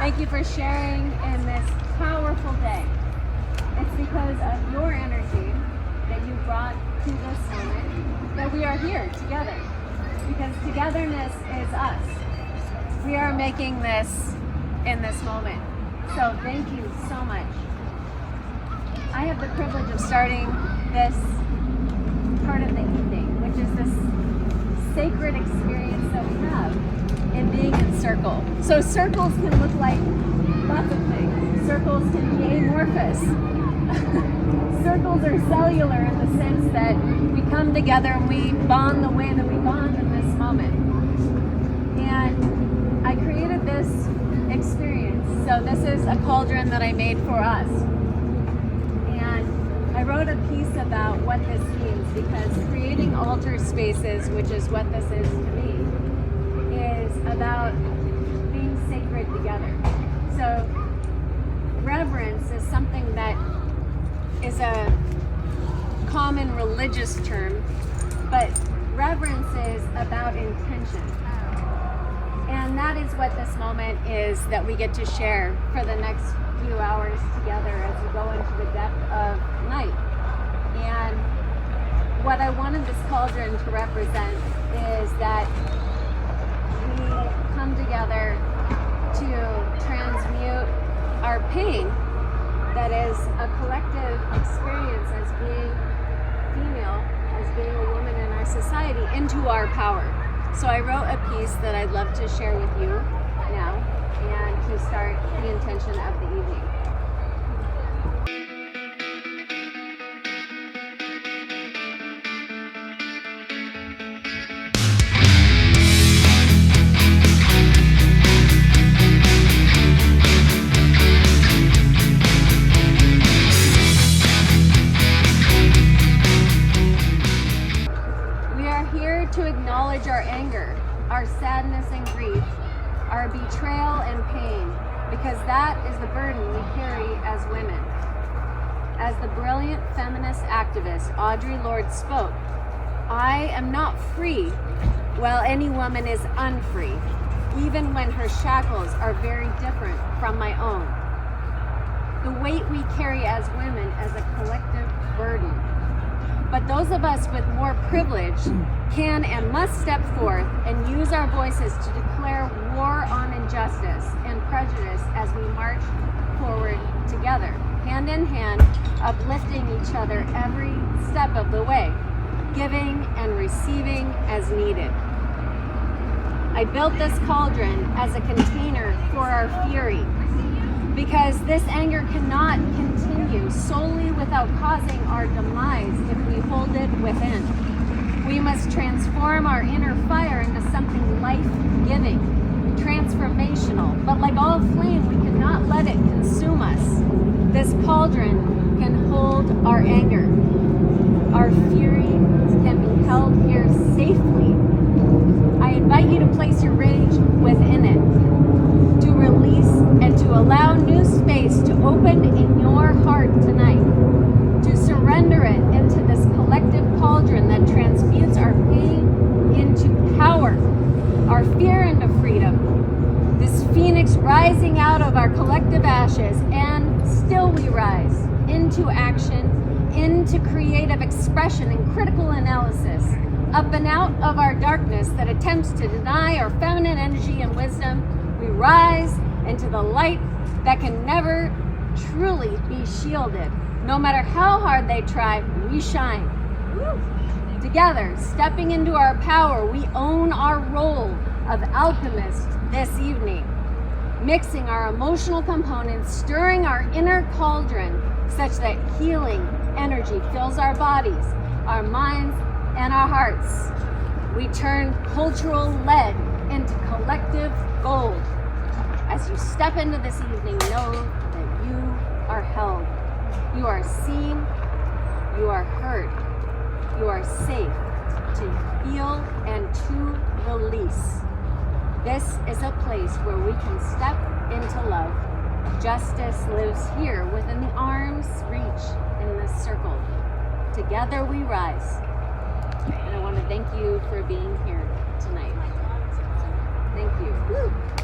Thank you for sharing in this powerful day. It's because of your energy that you brought to this moment that we are here together. Because togetherness is us. We are making this in this moment. So thank you so much. I have the privilege of starting this part of the evening, which is this sacred experience that we have in being in circle. So circles can look like lots of things. Circles can be amorphous. Circles are cellular in the sense that we come together and we bond the way that we bond in this moment. And I created this experience. So this is a cauldron that I made for us. And I wrote a piece about what this means, because creating altar spaces, which is what this is to me, is about being sacred together. So reverence is something that is a common religious term, but reverence is about intention. And that is what this moment is that we get to share for the next few hours together as we go into the depth of night. And what I wanted this cauldron to represent is that we come together to transmute our pain that is a collective experience as being female, as being a woman in our society, into our power. So I wrote a piece that I'd love to share with you now, and to start the intention of the evening. To acknowledge our anger, our sadness and grief, our betrayal and pain, because that is the burden we carry as women. As the brilliant feminist activist Audre Lorde spoke, I am not free while any woman is unfree, even when her shackles are very different from my own. The weight we carry as women as a collective burden. But those of us with more privilege can and must step forth and use our voices to declare war on injustice and prejudice as we march forward together, hand in hand, uplifting each other every step of the way, giving and receiving as needed. I built this cauldron as a container for our fury, because this anger cannot continue solely without causing our demise if we hold it within. We must transform our inner fire into something life-giving, transformational, but like all flame, we cannot let it consume us. This cauldron can hold our anger. Our fury can be held here safely. I invite you to place your rage within it, to release and to allow new space to open in your heart tonight, to surrender it into this collective cauldron that transmutes our pain into power, our fear into freedom, this phoenix rising out of our collective ashes, and still we rise into action, into creative expression and critical analysis, up and out of our darkness that attempts to deny our feminine energy and wisdom. We rise into the light that can never truly be shielded. No matter how hard they try, we shine. Woo. Together, stepping into our power, we own our role of alchemist this evening, mixing our emotional components, stirring our inner cauldron such that healing energy fills our bodies, our minds, and our hearts. We turn cultural lead into collective gold. As you step into this evening, know that you are held. You are seen, you are heard, you are safe to feel and to release. This is a place where we can step into love. Justice lives here within the arm's reach in this circle. Together we rise. And I want to thank you for being here tonight. Thank you.